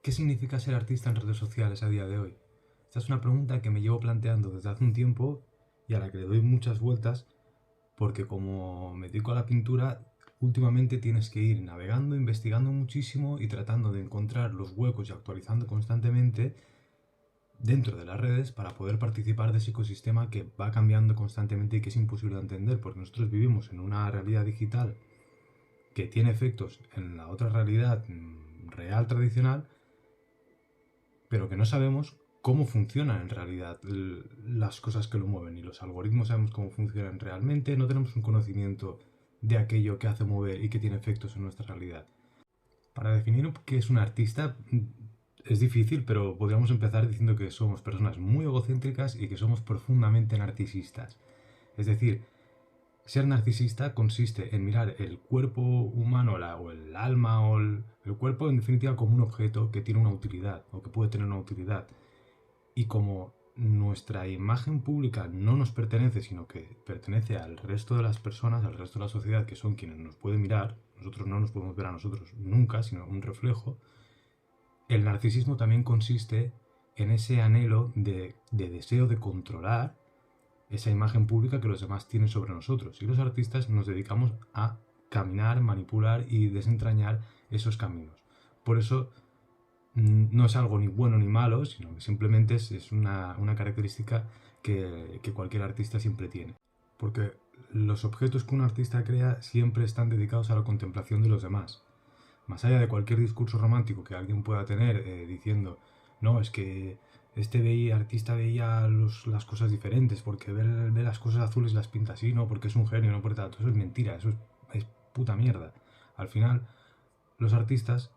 ¿Qué significa ser artista en redes sociales a día de hoy? Esta es una pregunta que me llevo planteando desde hace un tiempo y a la que le doy muchas vueltas porque como me dedico a la pintura, últimamente tienes que ir navegando, investigando muchísimo y tratando de encontrar los huecos y actualizando constantemente dentro de las redes para poder participar de ese ecosistema que va cambiando constantemente y que es imposible de entender porque nosotros vivimos en una realidad digital que tiene efectos en la otra realidad real tradicional, pero que no sabemos cómo funcionan en realidad las cosas que lo mueven, y los algoritmos sabemos cómo funcionan realmente, no tenemos un conocimiento de aquello que hace mover y que tiene efectos en nuestra realidad. Para definir qué es un artista es difícil, pero podríamos empezar diciendo que somos personas muy egocéntricas y que somos profundamente narcisistas. Es decir, ser narcisista consiste en mirar el cuerpo humano o el alma o el cuerpo en definitiva como un objeto que tiene una utilidad o que puede tener una utilidad. Y como nuestra imagen pública no nos pertenece, sino que pertenece al resto de las personas, al resto de la sociedad, que son quienes nos pueden mirar, nosotros no nos podemos ver a nosotros nunca, sino un reflejo, el narcisismo también consiste en ese anhelo de deseo de controlar esa imagen pública que los demás tienen sobre nosotros. Y los artistas nos dedicamos a caminar, manipular y desentrañar esos caminos. Por eso no es algo ni bueno ni malo, sino que simplemente es una característica que cualquier artista siempre tiene. Porque los objetos que un artista crea siempre están dedicados a la contemplación de los demás. Más allá de cualquier discurso romántico que alguien pueda tener diciendo, no, es que este artista veía las cosas diferentes, porque ve las cosas azules y las pinta así, no, porque es un genio, no porque tanto. Eso es mentira, eso es puta mierda. Al final, los artistas,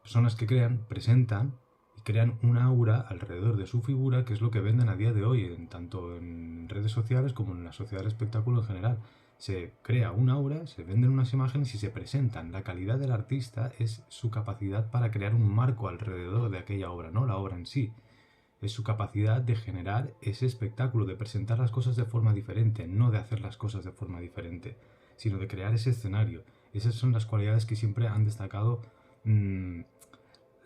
personas que crean, presentan y crean una aura alrededor de su figura, que es lo que venden a día de hoy, tanto en redes sociales como en la sociedad del espectáculo en general. Se crea una aura, se venden unas imágenes y se presentan. La calidad del artista es su capacidad para crear un marco alrededor de aquella obra, no la obra en sí. Es su capacidad de generar ese espectáculo, de presentar las cosas de forma diferente, no de hacer las cosas de forma diferente, sino de crear ese escenario. Esas son las cualidades que siempre han destacado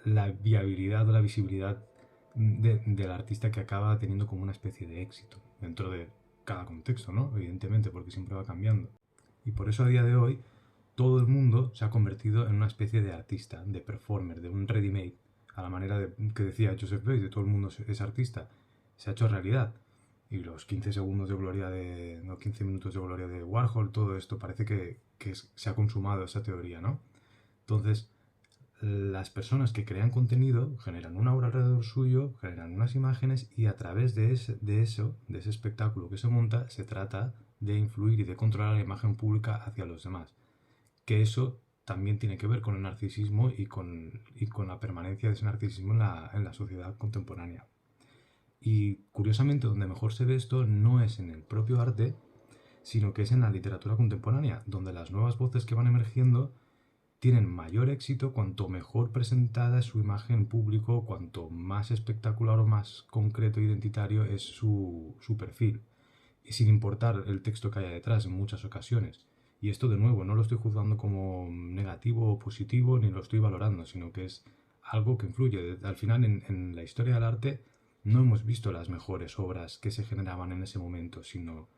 la viabilidad o la visibilidad del artista, que acaba teniendo como una especie de éxito dentro de cada contexto, ¿no? Evidentemente, porque siempre va cambiando. Y por eso a día de hoy todo el mundo se ha convertido en una especie de artista, de performer, de un ready-made, a la manera que decía Joseph Beuys, de todo el mundo es artista. Se ha hecho realidad. Y los 15 segundos de gloria no, 15 minutos de gloria de Warhol, todo esto parece que se ha consumado esa teoría, ¿no? Entonces, las personas que crean contenido generan una aura alrededor suyo, generan unas imágenes, y a través de ese espectáculo que se monta, se trata de influir y de controlar la imagen pública hacia los demás. Que eso también tiene que ver con el narcisismo y con la permanencia de ese narcisismo en la sociedad contemporánea. Y curiosamente, donde mejor se ve esto no es en el propio arte, sino que es en la literatura contemporánea, donde las nuevas voces que van emergiendo tienen mayor éxito cuanto mejor presentada es su imagen en público, cuanto más espectacular o más concreto e identitario es su perfil, y sin importar el texto que haya detrás en muchas ocasiones. Y esto, de nuevo, no lo estoy juzgando como negativo o positivo, ni lo estoy valorando, sino que es algo que influye. Al final, en la historia del arte no hemos visto las mejores obras que se generaban en ese momento, sino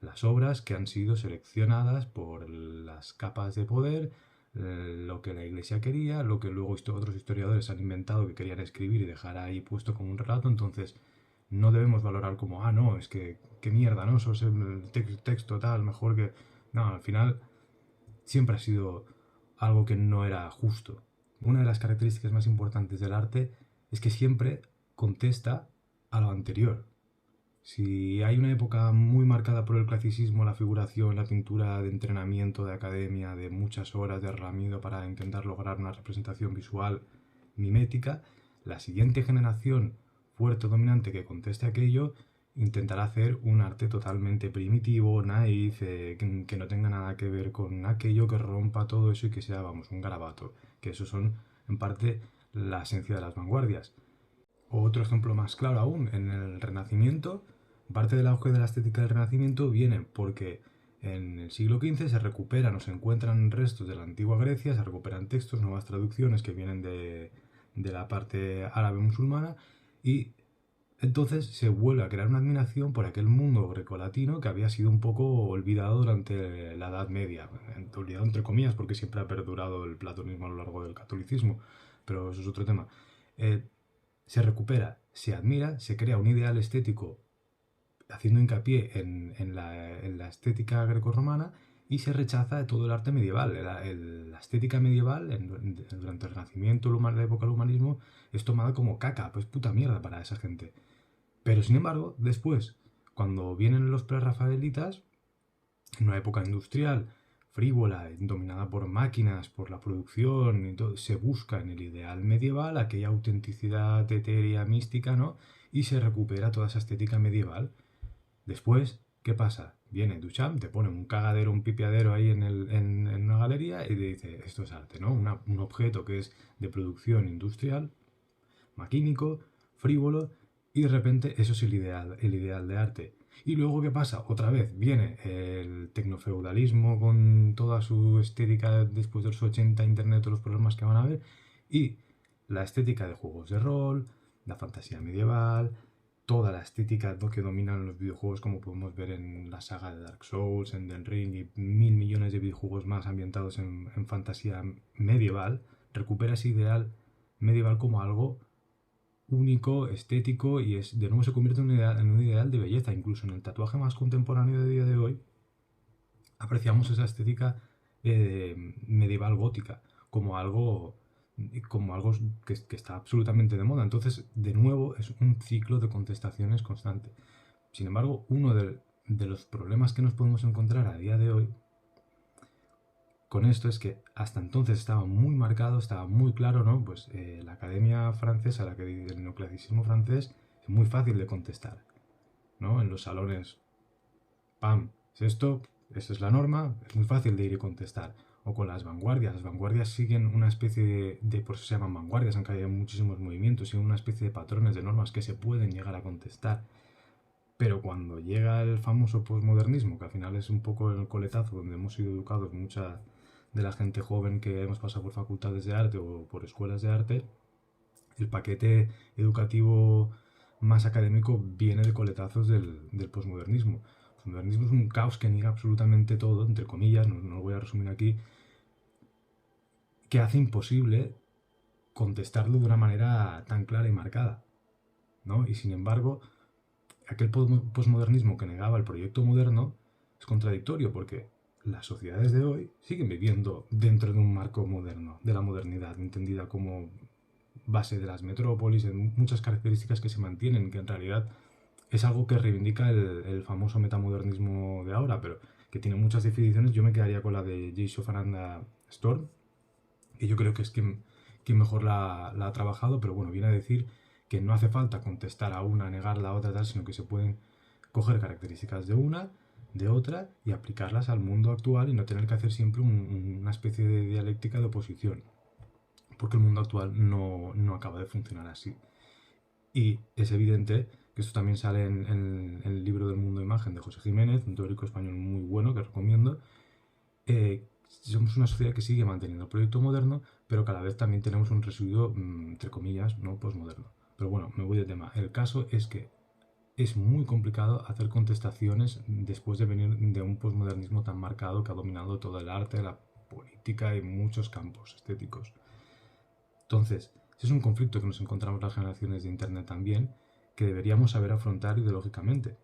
las obras que han sido seleccionadas por las capas de poder, lo que la iglesia quería, lo que luego otros historiadores han inventado que querían escribir y dejar ahí puesto como un relato. Entonces no debemos valorar como, no, es que qué mierda, ¿no? Eso es el texto tal, mejor que... No, al final siempre ha sido algo que no era justo. Una de las características más importantes del arte es que siempre contesta a lo anterior. Si hay una época muy marcada por el clasicismo, la figuración, la pintura de entrenamiento, de academia, de muchas horas de herramienta para intentar lograr una representación visual mimética, la siguiente generación fuerte o dominante que conteste aquello intentará hacer un arte totalmente primitivo, naif, que no tenga nada que ver con aquello, que rompa todo eso y que sea, vamos, un garabato. Que eso son, en parte, la esencia de las vanguardias. Otro ejemplo más claro aún, en el Renacimiento, parte del auge de la estética del Renacimiento viene porque en el siglo XV se recuperan o se encuentran restos de la antigua Grecia, se recuperan textos, nuevas traducciones que vienen de de la parte árabe musulmana, y entonces se vuelve a crear una admiración por aquel mundo grecolatino que había sido un poco olvidado durante la Edad Media. Olvidado entre comillas porque siempre ha perdurado el platonismo a lo largo del catolicismo, pero eso es otro tema. Se recupera, se admira, se crea un ideal estético haciendo hincapié en la estética grecorromana, y se rechaza todo el arte medieval. La estética medieval, durante el Renacimiento, la época del humanismo, es tomada como caca, pues puta mierda para esa gente. Pero sin embargo, después, cuando vienen los prerrafaelitas, en una época industrial, frívola, dominada por máquinas, por la producción, y todo, se busca en el ideal medieval aquella autenticidad etérea, mística, ¿no? Y se recupera toda esa estética medieval. Después, ¿qué pasa? Viene Duchamp, te pone un cagadero, un pipiadero ahí en una galería y te dice, esto es arte, ¿no? Un objeto que es de producción industrial, maquínico, frívolo, y de repente eso es el ideal de arte. Y luego, ¿qué pasa? Otra vez viene el tecnofeudalismo con toda su estética después de los 80, internet, todos los problemas que van a haber, y la estética de juegos de rol, la fantasía medieval, toda la estética que dominan los videojuegos, como podemos ver en la saga de Dark Souls, en Elden Ring y mil millones de videojuegos más ambientados en fantasía medieval, recupera ese ideal medieval como algo único, estético, y de nuevo se convierte en un ideal de belleza. Incluso en el tatuaje más contemporáneo de día de hoy apreciamos esa estética medieval gótica como algo que está absolutamente de moda. Entonces, de nuevo, es un ciclo de contestaciones constante. Sin embargo, uno de los problemas que nos podemos encontrar a día de hoy con esto es que hasta entonces estaba muy marcado, estaba muy claro, ¿no? Pues la Academia Francesa, el neoclasicismo francés, es muy fácil de contestar, ¿no? En los salones, ¡pam! ¿Es esto? Esta es la norma, es muy fácil de ir y contestar. O con las vanguardias siguen una especie por eso se llaman vanguardias, aunque hay muchísimos movimientos, siguen una especie de patrones, de normas que se pueden llegar a contestar. Pero cuando llega el famoso posmodernismo, que al final es un poco el coletazo donde hemos sido educados mucha de la gente joven que hemos pasado por facultades de arte o por escuelas de arte, el paquete educativo más académico viene de coletazos del posmodernismo. El posmodernismo es un caos que niega absolutamente todo, entre comillas, no lo voy a resumir aquí, que hace imposible contestarlo de una manera tan clara y marcada, ¿no? Y sin embargo, aquel posmodernismo que negaba el proyecto moderno es contradictorio, porque las sociedades de hoy siguen viviendo dentro de un marco moderno, de la modernidad, entendida como base de las metrópolis, en muchas características que se mantienen, que en realidad es algo que reivindica el famoso metamodernismo de ahora, pero que tiene muchas definiciones. Yo me quedaría con la de J. Faranda Storm, que yo creo que es quien mejor la ha trabajado, pero bueno, viene a decir que no hace falta contestar a una, negar la otra, tal, sino que se pueden coger características de una, de otra, y aplicarlas al mundo actual, y no tener que hacer siempre una especie de dialéctica de oposición, porque el mundo actual no acaba de funcionar así. Y es evidente que esto también sale en el libro del mundo imagen de José Jiménez, un teórico español muy bueno que recomiendo. Somos una sociedad que sigue manteniendo el proyecto moderno, pero que a la vez también tenemos un residuo, entre comillas, no posmoderno. Pero bueno, me voy de tema. El caso es que es muy complicado hacer contestaciones después de venir de un posmodernismo tan marcado que ha dominado todo el arte, la política y muchos campos estéticos. Entonces, ese es un conflicto que nos encontramos las generaciones de Internet también, que deberíamos saber afrontar ideológicamente.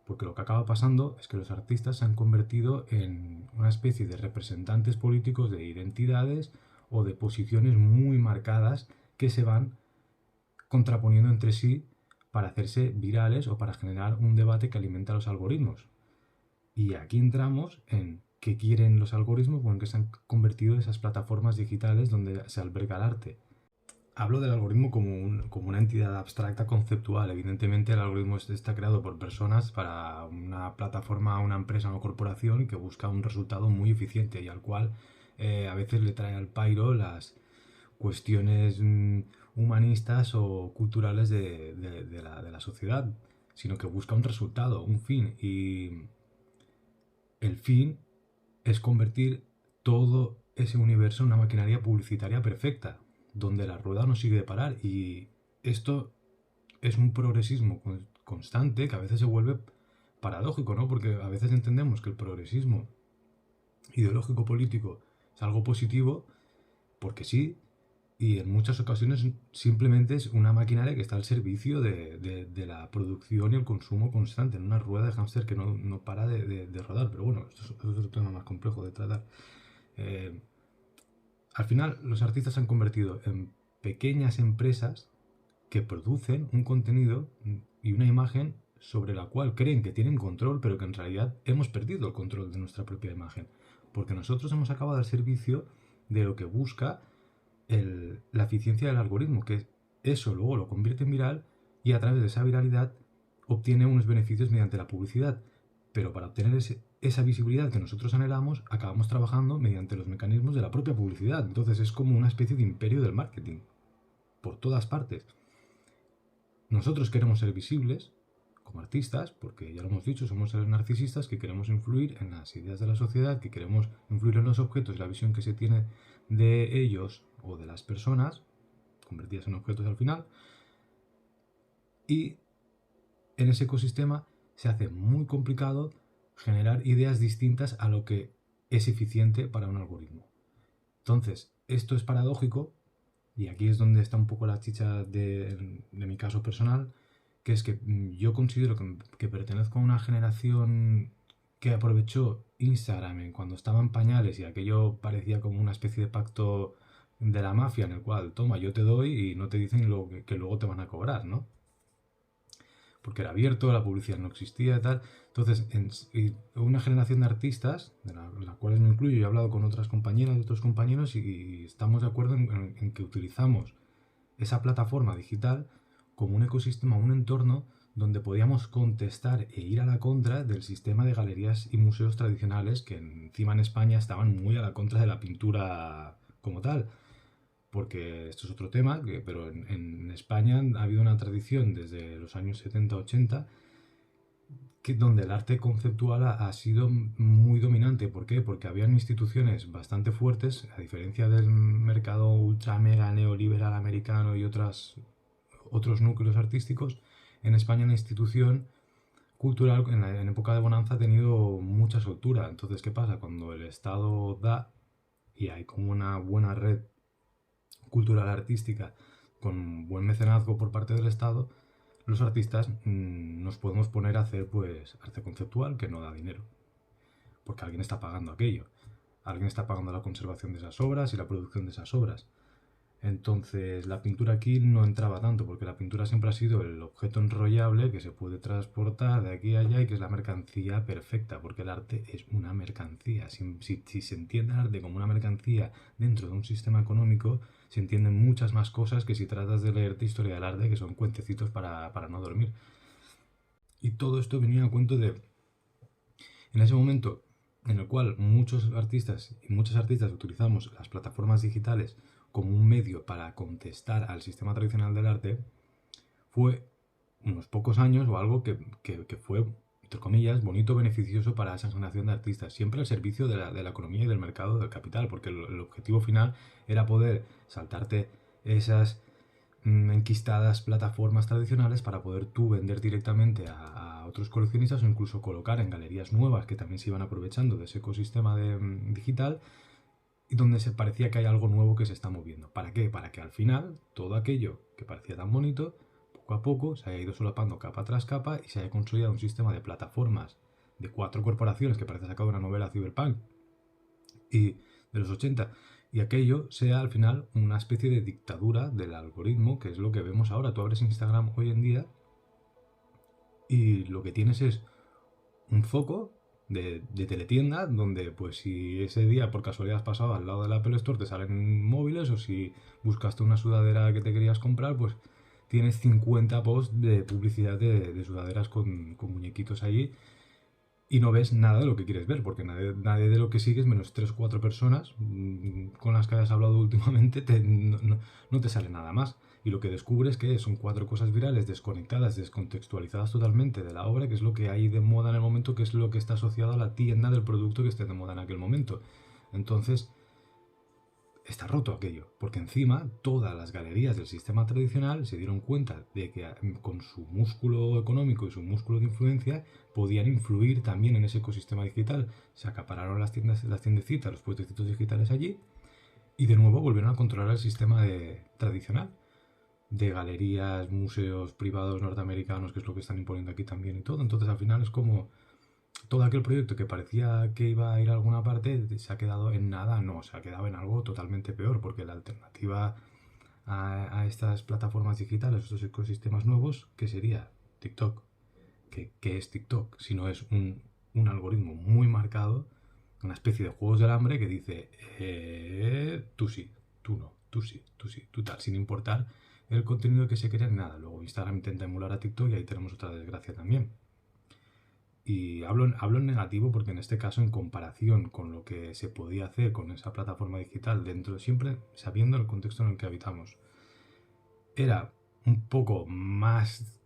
Porque lo que acaba pasando es que los artistas se han convertido en una especie de representantes políticos de identidades o de posiciones muy marcadas que se van contraponiendo entre sí para hacerse virales o para generar un debate que alimenta los algoritmos. Y aquí entramos en qué quieren los algoritmos, o en qué se han convertido esas plataformas digitales donde se alberga el arte. Hablo del algoritmo como una entidad abstracta conceptual. Evidentemente el algoritmo está creado por personas para una plataforma, una empresa, una corporación que busca un resultado muy eficiente y al cual a veces le trae al pairo las cuestiones humanistas o culturales de la sociedad, sino que busca un resultado, un fin, y el fin es convertir todo ese universo en una maquinaria publicitaria perfecta. donde la rueda no sigue de parar. Y esto es un progresismo constante que a veces se vuelve paradójico, ¿no? Porque a veces entendemos que el progresismo ideológico político es algo positivo, porque sí, y en muchas ocasiones simplemente es una maquinaria que está al servicio de la producción y el consumo constante, en una rueda de hámster que no para de rodar. Pero bueno, esto es otro tema más complejo de tratar. Al final, los artistas se han convertido en pequeñas empresas que producen un contenido y una imagen sobre la cual creen que tienen control, pero que en realidad hemos perdido el control de nuestra propia imagen. Porque nosotros hemos acabado al servicio de lo que busca la eficiencia del algoritmo, que eso luego lo convierte en viral y a través de esa viralidad obtiene unos beneficios mediante la publicidad. Pero para obtener esa visibilidad que nosotros anhelamos, acabamos trabajando mediante los mecanismos de la propia publicidad. Entonces es como una especie de imperio del marketing, por todas partes. Nosotros queremos ser visibles como artistas, porque ya lo hemos dicho, somos seres narcisistas que queremos influir en las ideas de la sociedad, que queremos influir en los objetos y la visión que se tiene de ellos o de las personas, convertidas en objetos al final. Y en ese ecosistema se hace muy complicado generar ideas distintas a lo que es eficiente para un algoritmo. Entonces, esto es paradójico, y aquí es donde está un poco la chicha de mi caso personal, que es que yo considero que pertenezco a una generación que aprovechó Instagram cuando estaba en pañales y aquello parecía como una especie de pacto de la mafia en el cual, toma, yo te doy y no te dicen lo que luego te van a cobrar, ¿no? Porque era abierto, la publicidad no existía y tal. Entonces, una generación de artistas, de las cuales me incluyo, yo he hablado con otras compañeras y otros compañeros y estamos de acuerdo en que utilizamos esa plataforma digital como un ecosistema, un entorno donde podíamos contestar e ir a la contra del sistema de galerías y museos tradicionales que encima en España estaban muy a la contra de la pintura como tal. Porque esto es otro tema, pero en España ha habido una tradición desde los años 70-80 donde el arte conceptual ha sido muy dominante. ¿Por qué? Porque habían instituciones bastante fuertes, a diferencia del mercado ultra mega neoliberal americano y otros núcleos artísticos. En España la institución cultural en época de bonanza ha tenido mucha soltura. Entonces, ¿qué pasa? Cuando el Estado da y hay como una buena red cultural artística con buen mecenazgo por parte del Estado, los artistas nos podemos poner a hacer pues arte conceptual que no da dinero, porque alguien está pagando aquello, alguien está pagando la conservación de esas obras y la producción de esas obras. Entonces la pintura aquí no entraba tanto, porque la pintura siempre ha sido el objeto enrollable que se puede transportar de aquí a allá y que es la mercancía perfecta, porque el arte es una mercancía. Si se entiende el arte como una mercancía dentro de un sistema económico, se entienden muchas más cosas que si tratas de leerte historia del arte, que son cuentecitos para no dormir. Y todo esto venía a cuento de, en ese momento en el cual muchos artistas y muchas artistas utilizamos las plataformas digitales como un medio para contestar al sistema tradicional del arte, fue unos pocos años o algo que fue, entre comillas, bonito, beneficioso para esa generación de artistas, siempre al servicio de la economía y del mercado del capital, porque el objetivo final era poder saltarte esas enquistadas plataformas tradicionales para poder tú vender directamente a otros coleccionistas o incluso colocar en galerías nuevas que también se iban aprovechando de ese ecosistema digital, y donde se parecía que hay algo nuevo que se está moviendo. ¿Para qué? Para que al final todo aquello que parecía tan bonito, poco a poco se haya ido solapando capa tras capa y se haya consolidado un sistema de plataformas de 4 corporaciones que parece sacado de una novela cyberpunk y de los 80, y aquello sea al final una especie de dictadura del algoritmo, que es lo que vemos ahora. Tú abres Instagram hoy en día y lo que tienes es un foco de teletienda, donde pues si ese día por casualidad has pasado al lado del Apple Store te salen móviles, o si buscaste una sudadera que te querías comprar, pues tienes 50 posts de publicidad de sudaderas con muñequitos allí, y no ves nada de lo que quieres ver, porque nadie de lo que sigues, menos 3 o 4 personas con las que hayas hablado últimamente, no te sale nada más. Y lo que descubres que son 4 cosas virales desconectadas, descontextualizadas totalmente de la obra, que es lo que hay de moda en el momento, que es lo que está asociado a la tienda del producto que esté de moda en aquel momento. Entonces, está roto aquello, porque encima todas las galerías del sistema tradicional se dieron cuenta de que con su músculo económico y su músculo de influencia podían influir también en ese ecosistema digital. Se acapararon las tiendas, las tiendecitas, los puestecitos digitales allí y de nuevo volvieron a controlar el sistema tradicional de galerías, museos privados norteamericanos, que es lo que están imponiendo aquí también y todo. Entonces al final es como todo aquel proyecto que parecía que iba a ir a alguna parte se ha quedado en nada, no, se ha quedado en algo totalmente peor, porque la alternativa a estas plataformas digitales, estos ecosistemas nuevos, ¿qué sería? TikTok. ¿Qué es TikTok? Si no es un algoritmo muy marcado, una especie de juegos del hambre que dice, tú sí, tú no, tú sí, tú sí, tú tal, sin importar el contenido que se crea ni nada. Luego Instagram intenta emular a TikTok y ahí tenemos otra desgracia también. Y hablo en negativo porque en este caso, en comparación con lo que se podía hacer con esa plataforma digital, dentro siempre sabiendo el contexto en el que habitamos, era un poco más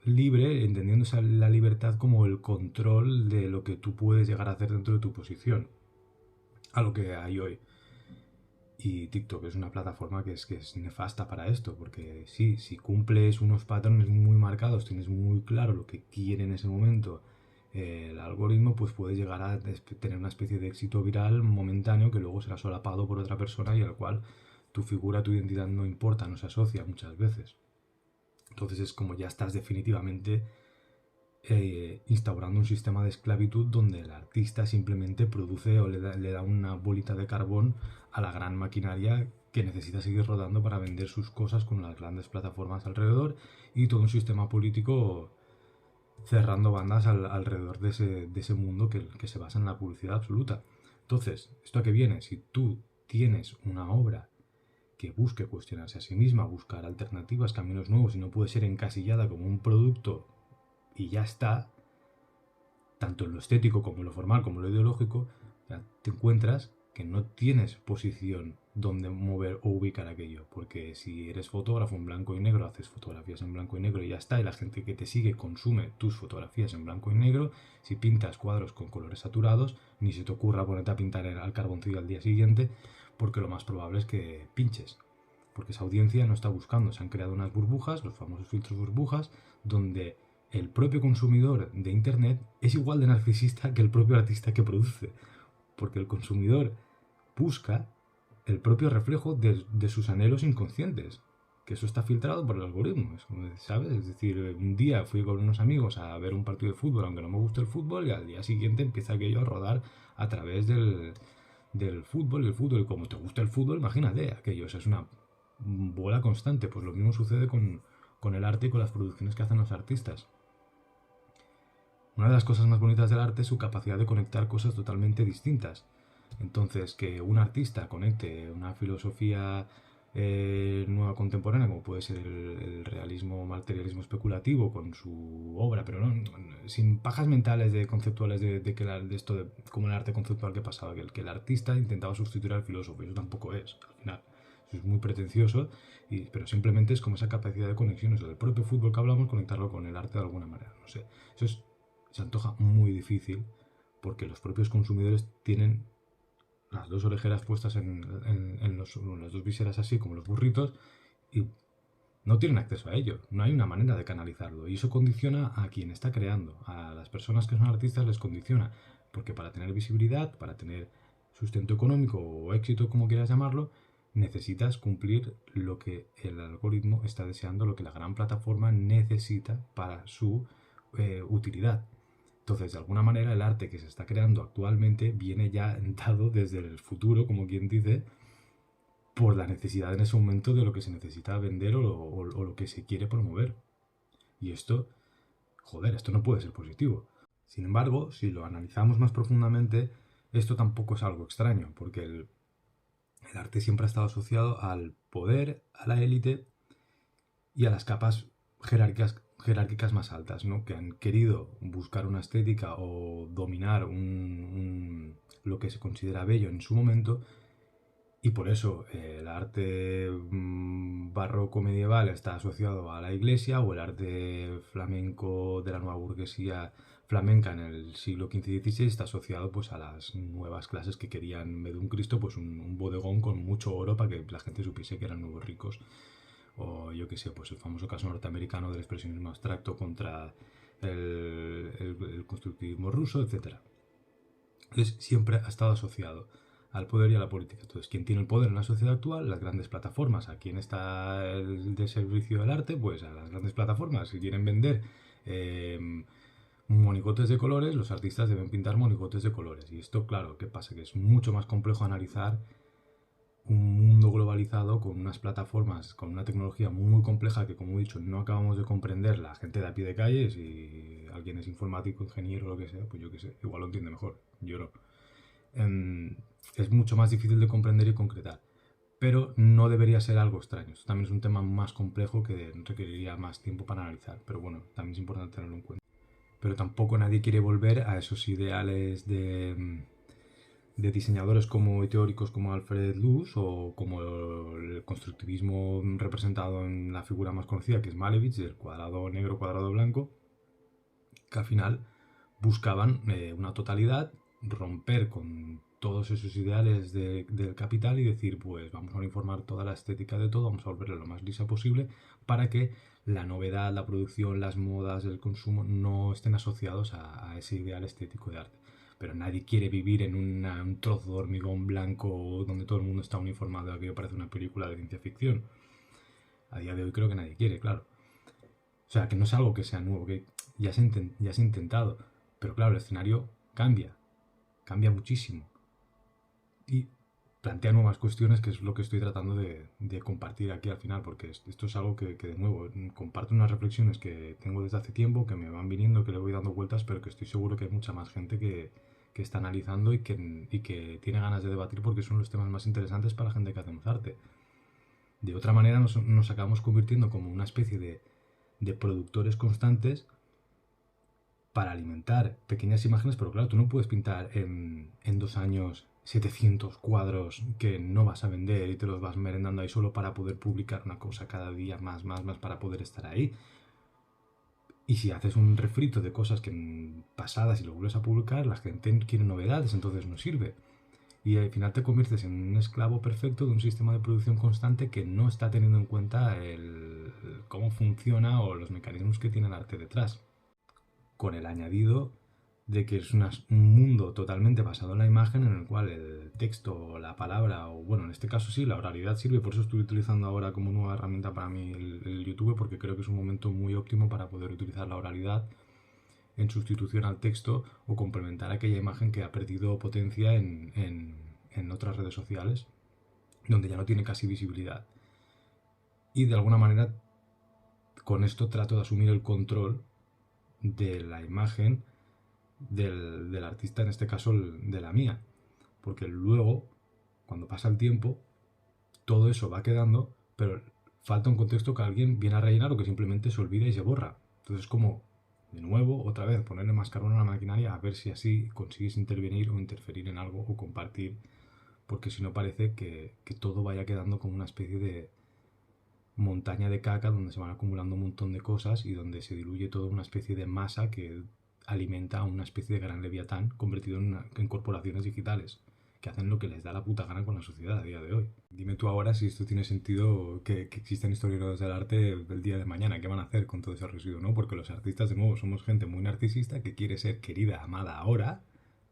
libre, entendiendo la libertad como el control de lo que tú puedes llegar a hacer dentro de tu posición, a lo que hay hoy. Y TikTok es una plataforma que es nefasta para esto, porque sí, si cumples unos patrones muy marcados, tienes muy claro lo que quiere en ese momento el algoritmo, pues puedes llegar a tener una especie de éxito viral momentáneo que luego será solapado por otra persona y al cual tu figura, tu identidad no importa, no se asocia muchas veces. Entonces es como ya estás definitivamente instaurando un sistema de esclavitud donde el artista simplemente produce o le da una bolita de carbón a la gran maquinaria que necesita seguir rodando para vender sus cosas con las grandes plataformas alrededor y todo un sistema político cerrando bandas alrededor de ese mundo que se basa en la publicidad absoluta. Entonces, ¿esto a qué viene? Si tú tienes una obra que busque cuestionarse a sí misma, buscar alternativas, caminos nuevos y no puede ser encasillada como un producto y ya está, tanto en lo estético como en lo formal como en lo ideológico, ya te encuentras que no tienes posición donde mover o ubicar aquello, porque si eres fotógrafo en blanco y negro, haces fotografías en blanco y negro y ya está, y la gente que te sigue consume tus fotografías en blanco y negro. Si pintas cuadros con colores saturados, ni se te ocurra ponerte a pintar al carboncillo al día siguiente, porque lo más probable es que pinches, porque esa audiencia no está buscando. Se han creado unas burbujas, los famosos filtros burbujas, donde el propio consumidor de Internet es igual de narcisista que el propio artista que produce, porque el consumidor busca el propio reflejo de sus anhelos inconscientes, que eso está filtrado por el algoritmo, ¿sabes? Es decir, un día fui con unos amigos a ver un partido de fútbol, aunque no me gusta el fútbol, y al día siguiente empieza aquello a rodar a través del fútbol, y como te gusta el fútbol, imagínate aquello, o sea, es una bola constante. Pues lo mismo sucede con el arte y con las producciones que hacen los artistas. Una de las cosas más bonitas del arte es su capacidad de conectar cosas totalmente distintas. Entonces, que un artista conecte una filosofía nueva contemporánea, como puede ser el realismo, materialismo especulativo, con su obra, pero no, sin pajas mentales conceptuales de esto de como el arte conceptual que pasaba, que el artista intentaba sustituir al filósofo, y eso tampoco es, al final. Eso es muy pretencioso, pero simplemente es como esa capacidad de conexión, o sea, del propio fútbol que hablamos, conectarlo con el arte de alguna manera. No sé, se antoja muy difícil porque los propios consumidores tienen las dos orejeras puestas en las dos viseras así como los burritos y no tienen acceso a ello, no hay una manera de canalizarlo y eso condiciona a quien está creando, a las personas que son artistas les condiciona, porque para tener visibilidad, para tener sustento económico o éxito como quieras llamarlo, necesitas cumplir lo que el algoritmo está deseando, lo que la gran plataforma necesita para su utilidad. Entonces, de alguna manera, el arte que se está creando actualmente viene ya dado desde el futuro, como quien dice, por la necesidad en ese momento de lo que se necesita vender o lo que se quiere promover. Y esto, joder, esto no puede ser positivo. Sin embargo, si lo analizamos más profundamente, esto tampoco es algo extraño, porque el arte siempre ha estado asociado al poder, a la élite y a las capas jerárquicas más altas, ¿no? Que han querido buscar una estética o dominar lo que se considera bello en su momento, y por eso el arte barroco medieval está asociado a la iglesia, o el arte flamenco de la nueva burguesía flamenca en el siglo XV y XVI está asociado pues a las nuevas clases que querían, en vez de un Cristo, pues un bodegón con mucho oro para que la gente supiese que eran nuevos ricos. O yo qué sé, pues el famoso caso norteamericano del expresionismo abstracto contra el constructivismo ruso, etcétera. Entonces siempre ha estado asociado al poder y a la política. Entonces, ¿quién tiene el poder en la sociedad actual? Las grandes plataformas. ¿A quién está el de servicio del arte? Pues a las grandes plataformas. Si quieren vender monigotes de colores, los artistas deben pintar monigotes de colores. Y esto, claro, ¿qué pasa? Que es mucho más complejo analizar un mundo globalizado con unas plataformas, con una tecnología muy compleja que, como he dicho, no acabamos de comprender la gente de a pie de calle. Si alguien es informático, ingeniero o lo que sea, pues yo qué sé, igual lo entiende mejor. Yo no. Es mucho más difícil de comprender y concretar. Pero no debería ser algo extraño. Esto también es un tema más complejo que requeriría más tiempo para analizar. Pero bueno, también es importante tenerlo en cuenta. Pero tampoco nadie quiere volver a esos ideales de diseñadores como teóricos como Alfred Luce o como el constructivismo representado en la figura más conocida que es Malevich, del cuadrado negro, cuadrado blanco, que al final buscaban una totalidad, romper con todos esos ideales del capital y decir, pues vamos a uniformar toda la estética de todo, vamos a volverlo lo más lisa posible para que la novedad, la producción, las modas, el consumo no estén asociados a ese ideal estético de arte. Pero nadie quiere vivir en un trozo de hormigón blanco donde todo el mundo está uniformado, aquello parece una película de ciencia ficción. A día de hoy creo que nadie quiere, claro. O sea, que no es algo que sea nuevo, que ya se ha intentado. Pero claro, el escenario cambia muchísimo. Y plantea nuevas cuestiones, que es lo que estoy tratando de compartir aquí al final, porque esto es algo que, de nuevo, comparto unas reflexiones que tengo desde hace tiempo, que me van viniendo, que le voy dando vueltas, pero que estoy seguro que hay mucha más gente que está analizando y que tiene ganas de debatir porque son los temas más interesantes para la gente que hacemos arte. De otra manera nos acabamos convirtiendo como una especie de productores constantes para alimentar pequeñas imágenes, pero claro, tú no puedes pintar en 2 años 700 cuadros que no vas a vender y te los vas merendando ahí solo para poder publicar una cosa cada día más, para poder estar ahí. Y si haces un refrito de cosas que pasadas y lo vuelves a publicar, la gente quiere novedades, entonces no sirve. Y al final te conviertes en un esclavo perfecto de un sistema de producción constante que no está teniendo en cuenta cómo funciona o los mecanismos que tiene el arte detrás. Con el añadido de que es un mundo totalmente basado en la imagen en el cual el texto, la palabra, o bueno, en este caso sí, la oralidad sirve, por eso estoy utilizando ahora como nueva herramienta para mí el YouTube, porque creo que es un momento muy óptimo para poder utilizar la oralidad en sustitución al texto o complementar aquella imagen que ha perdido potencia en otras redes sociales, donde ya no tiene casi visibilidad. Y de alguna manera con esto trato de asumir el control de la imagen del artista, en este caso de la mía. Porque luego, cuando pasa el tiempo, todo eso va quedando, pero falta un contexto que alguien viene a rellenar o que simplemente se olvida y se borra. Entonces, como, de nuevo, otra vez, ponerle más carbón a la maquinaria a ver si así consigues intervenir o interferir en algo o compartir, porque si no parece que todo vaya quedando como una especie de montaña de caca donde se van acumulando un montón de cosas y donde se diluye toda una especie de masa que alimenta a una especie de gran leviatán convertido en corporaciones digitales que hacen lo que les da la puta gana con la sociedad a día de hoy. Dime tú ahora si esto tiene sentido que existan historiadores del arte del día de mañana. ¿Qué van a hacer con todo ese residuo? ¿No? Porque los artistas, de nuevo, somos gente muy narcisista que quiere ser querida, amada ahora,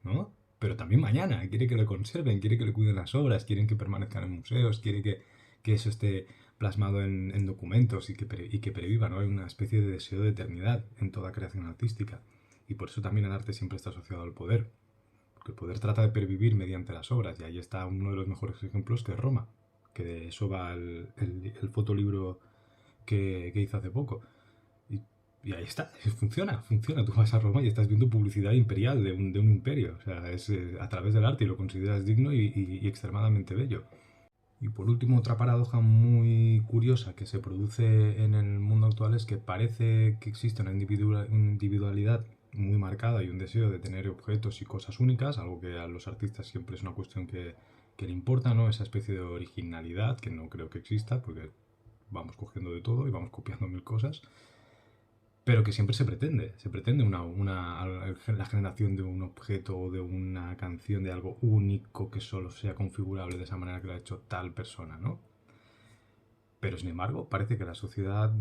¿no? Pero también mañana. Quiere que le conserven, quiere que le cuiden las obras, quieren que permanezcan en museos, quiere que eso esté plasmado en documentos y que previva, ¿no? Hay una especie de deseo de eternidad en toda creación artística. Y por eso también el arte siempre está asociado al poder. Porque el poder trata de pervivir mediante las obras. Y ahí está uno de los mejores ejemplos, que es Roma. Que de eso va el fotolibro que hizo hace poco. Y ahí está, funciona. Tú vas a Roma y estás viendo publicidad imperial de un imperio. O sea, es a través del arte y lo consideras digno y extremadamente bello. Y por último, otra paradoja muy curiosa que se produce en el mundo actual es que parece que existe una individualidad muy marcada y un deseo de tener objetos y cosas únicas, algo que a los artistas siempre es una cuestión que le importa, ¿no? Esa especie de originalidad que no creo que exista, porque vamos cogiendo de todo y vamos copiando mil cosas. pero que siempre se pretende la generación de un objeto o de una canción, de algo único que solo sea configurable de esa manera que lo ha hecho tal persona, ¿no? Pero sin embargo, parece que en la sociedad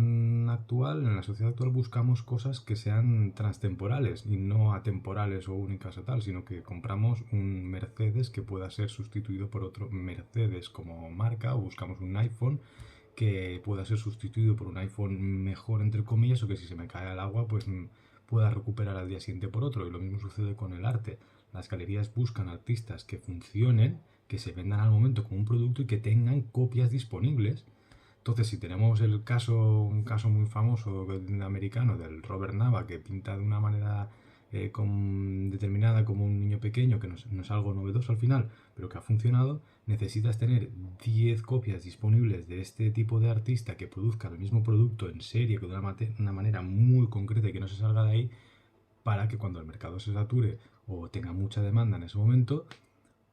actual buscamos cosas que sean transtemporales y no atemporales o únicas o tal, sino que compramos un Mercedes que pueda ser sustituido por otro Mercedes como marca, o buscamos un iPhone que pueda ser sustituido por un iPhone mejor, entre comillas, o que si se me cae al agua, pues pueda recuperar al día siguiente por otro. Y lo mismo sucede con el arte. Las galerías buscan artistas que funcionen, que se vendan al momento como un producto y que tengan copias disponibles. Entonces, si tenemos un caso muy famoso americano del Robert Nava, que pinta de una manera determinada como un niño pequeño, que no es algo novedoso al final, pero que ha funcionado, necesitas tener 10 copias disponibles de este tipo de artista que produzca el mismo producto en serie, que de una manera muy concreta y que no se salga de ahí, para que cuando el mercado se sature o tenga mucha demanda en ese momento,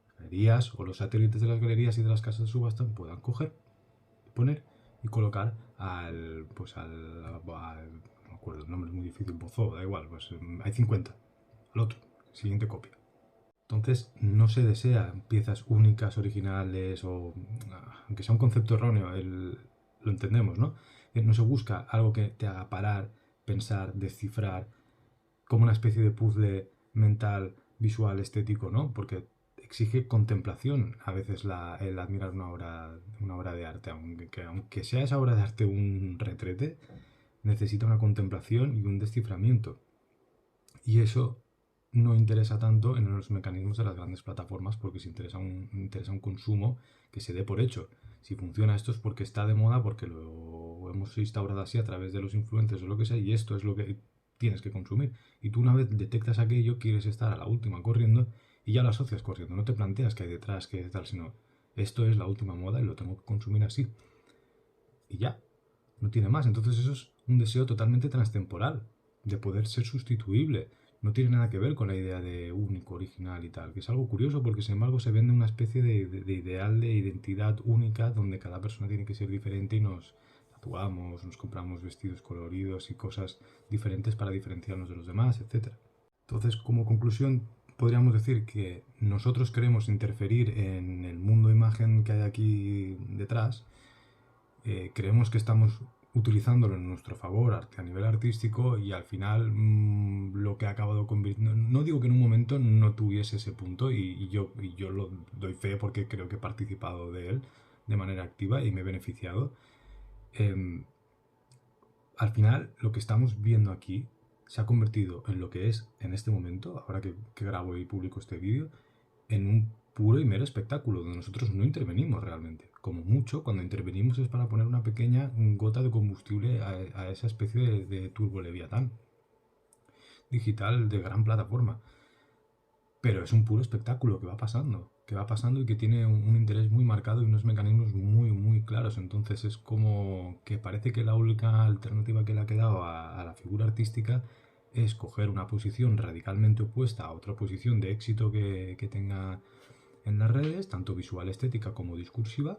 las galerías o los satélites de las galerías y de las casas de subasta puedan coger, poner y colocar no me acuerdo, el nombre es muy difícil, Bozó, da igual, pues hay 50, al otro, siguiente copia. Entonces no se desea piezas únicas, originales o aunque sea un concepto erróneo, lo entendemos, ¿no? No se busca algo que te haga parar, pensar, descifrar, como una especie de puzzle mental, visual, estético, ¿no? Porque exige contemplación a veces el admirar una obra de arte, aunque sea esa obra de arte un retrete, necesita una contemplación y un desciframiento. Y eso no interesa tanto en los mecanismos de las grandes plataformas porque se interesa un consumo que se dé por hecho. Si funciona esto es porque está de moda, porque lo hemos instaurado así a través de los influencers o lo que sea, y esto es lo que tienes que consumir. Y tú una vez detectas aquello, quieres estar a la última corriendo y ya lo asocias corriendo. No te planteas qué hay detrás, qué hay tal, sino esto es la última moda y lo tengo que consumir así. Y ya, no tiene más. Entonces eso es un deseo totalmente transtemporal, de poder ser sustituible. No tiene nada que ver con la idea de único, original y tal, que es algo curioso porque sin embargo se vende una especie de ideal de identidad única donde cada persona tiene que ser diferente y nos tatuamos, nos compramos vestidos coloridos y cosas diferentes para diferenciarnos de los demás, etc. Entonces, como conclusión, podríamos decir que nosotros queremos interferir en el mundo imagen que hay aquí detrás. Creemos que estamos utilizándolo en nuestro favor a nivel artístico y al final lo que ha acabado convirtiendo, no digo que en un momento no tuviese ese punto y yo lo doy fe porque creo que he participado de él de manera activa y me he beneficiado. Al final lo que estamos viendo aquí se ha convertido en lo que es en este momento, ahora que grabo y publico este vídeo, en un puro y mero espectáculo, donde nosotros no intervenimos realmente. Como mucho, cuando intervenimos es para poner una pequeña gota de combustible a esa especie de turbo leviatán digital de gran plataforma. Pero es un puro espectáculo que va pasando y que tiene un interés muy marcado y unos mecanismos muy, muy claros. Entonces es como que parece que la única alternativa que le ha quedado a la figura artística es coger una posición radicalmente opuesta a otra posición de éxito que tenga en las redes, tanto visual, estética como discursiva,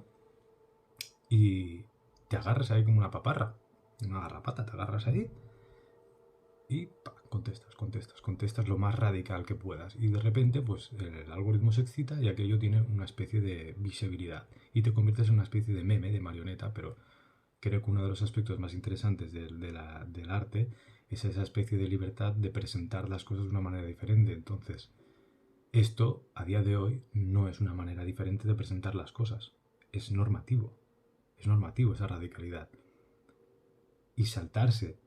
y te agarras ahí como una paparra, una garrapata, te agarras ahí y contestas lo más radical que puedas. Y de repente, pues el algoritmo se excita y aquello tiene una especie de visibilidad y te conviertes en una especie de meme, de marioneta, pero creo que uno de los aspectos más interesantes del arte es esa especie de libertad de presentar las cosas de una manera diferente. Entonces, esto, a día de hoy, no es una manera diferente de presentar las cosas. Es normativo esa radicalidad. Y saltarse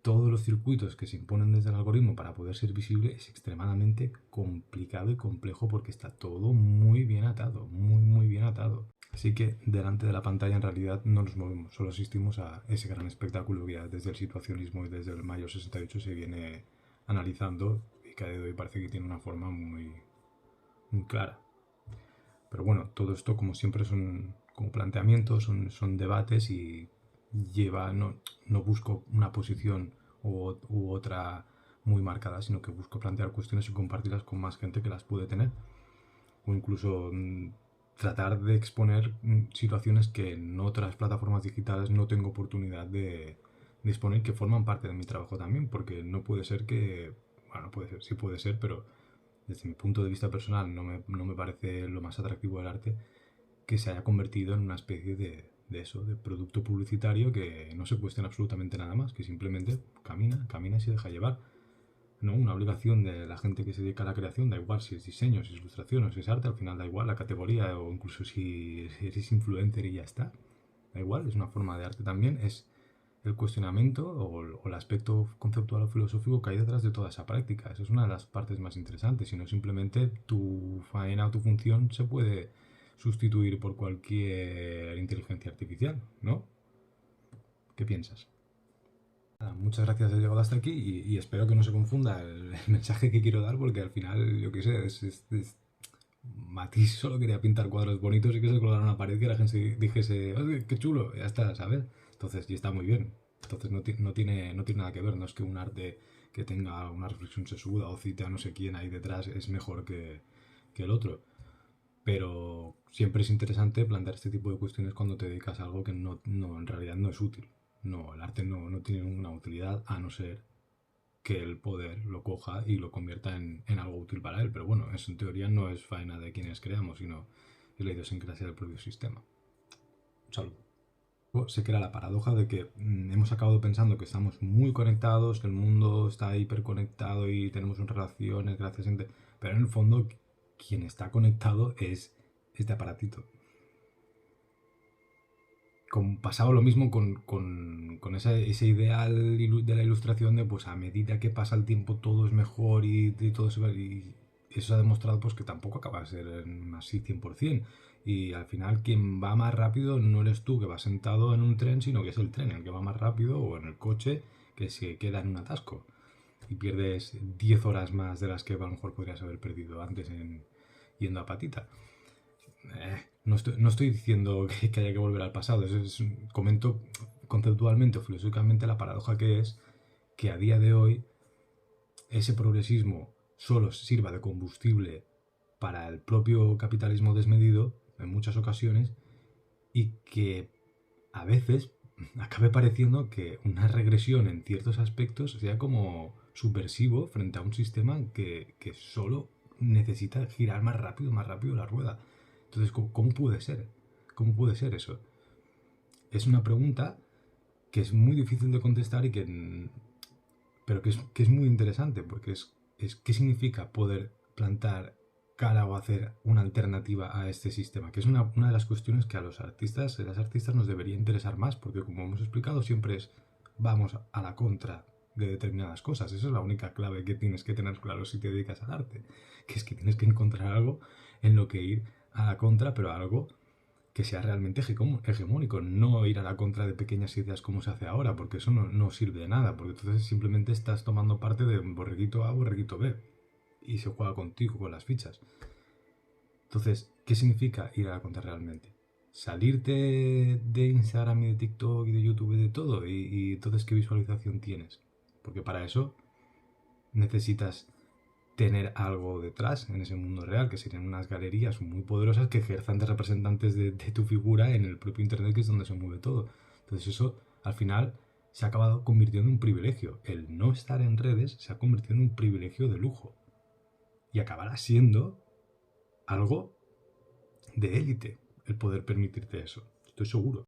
todos los circuitos que se imponen desde el algoritmo para poder ser visible es extremadamente complicado y complejo porque está todo muy bien atado, muy, muy bien atado. Así que delante de la pantalla en realidad no nos movemos, solo asistimos a ese gran espectáculo que ya desde el situacionismo y desde el mayo 68 se viene analizando y que a día de hoy parece que tiene una forma muy, muy clara. Pero bueno, todo esto como siempre son como planteamientos, son debates y no busco una posición u otra muy marcada, sino que busco plantear cuestiones y compartirlas con más gente que las puede tener. O incluso tratar de exponer situaciones que en otras plataformas digitales no tengo oportunidad de disponer que forman parte de mi trabajo también, porque no puede ser que, bueno, puede ser, sí puede ser, pero desde mi punto de vista personal no me parece lo más atractivo del arte que se haya convertido en una especie de eso, de producto publicitario que no se cuestiona absolutamente nada más, que simplemente camina y se deja llevar. No, una obligación de la gente que se dedica a la creación, da igual si es diseño, si es ilustración o si es arte, al final da igual la categoría o incluso si eres influencer y ya está. Da igual, es una forma de arte también, es el cuestionamiento o el aspecto conceptual o filosófico que hay detrás de toda esa práctica. Esa es una de las partes más interesantes, y no simplemente tu faena o tu función se puede sustituir por cualquier inteligencia artificial, ¿no? ¿Qué piensas? Muchas gracias por haber llegado hasta aquí y espero que no se confunda el mensaje que quiero dar, porque al final, yo qué sé, Matisse solo quería pintar cuadros bonitos y que se colgaran a una pared, que la gente dijese, "Oye, qué chulo", ya está, ¿sabes? Entonces, y está muy bien. Entonces no tiene nada que ver, no es que un arte que tenga una reflexión sesuda o cite a no sé quién ahí detrás es mejor que el otro. Pero siempre es interesante plantear este tipo de cuestiones cuando te dedicas a algo que en realidad no es útil. No, el arte no tiene ninguna utilidad a no ser que el poder lo coja y lo convierta en algo útil para él. Pero bueno, eso en teoría no es faena de quienes creamos, sino es la idiosincrasia del propio sistema. Un saludo. Sé que era la paradoja de que hemos acabado pensando que estamos muy conectados, que el mundo está hiperconectado y tenemos relaciones gracias a... Pero en el fondo, quien está conectado es este aparatito. Pasaba lo mismo con ese ideal de la ilustración de, pues a medida que pasa el tiempo todo es mejor y todo se va, y eso se ha demostrado pues que tampoco acaba de ser así 100%. Y al final quien va más rápido no eres tú que vas sentado en un tren, sino que es el tren el que va más rápido, o en el coche que se queda en un atasco y pierdes 10 horas más de las que a lo mejor podrías haber perdido antes yendo a patita. No estoy diciendo que haya que volver al pasado, comento conceptualmente o filosóficamente la paradoja que es que a día de hoy ese progresismo solo sirva de combustible para el propio capitalismo desmedido en muchas ocasiones, y que a veces acabe pareciendo que una regresión en ciertos aspectos sea como subversivo frente a un sistema que solo necesita girar más rápido la rueda. Entonces, ¿cómo puede ser? ¿Cómo puede ser eso? Es una pregunta que es muy difícil de contestar pero que es muy interesante, porque es qué significa poder plantar cara o hacer una alternativa a este sistema, que es una de las cuestiones que a los artistas y las artistas nos debería interesar más, porque como hemos explicado siempre vamos a la contra de determinadas cosas. Esa es la única clave que tienes que tener claro si te dedicas al arte, que es que tienes que encontrar algo en lo que ir a la contra, pero algo que sea realmente hegemónico, no ir a la contra de pequeñas ideas como se hace ahora, porque eso no sirve de nada, porque entonces simplemente estás tomando parte de borreguito A, borreguito B, y se juega contigo, con las fichas. Entonces, ¿qué significa ir a la contra realmente? Salirte de Instagram y de TikTok y de YouTube y de todo, y entonces ¿qué visualización tienes? Porque para eso necesitas tener algo detrás en ese mundo real, que serían unas galerías muy poderosas que ejerzan de representantes de tu figura en el propio internet, que es donde se mueve todo. Entonces eso al final se ha acabado convirtiendo en un privilegio. El no estar en redes se ha convertido en un privilegio de lujo y acabará siendo algo de élite el poder permitirte eso. Estoy seguro.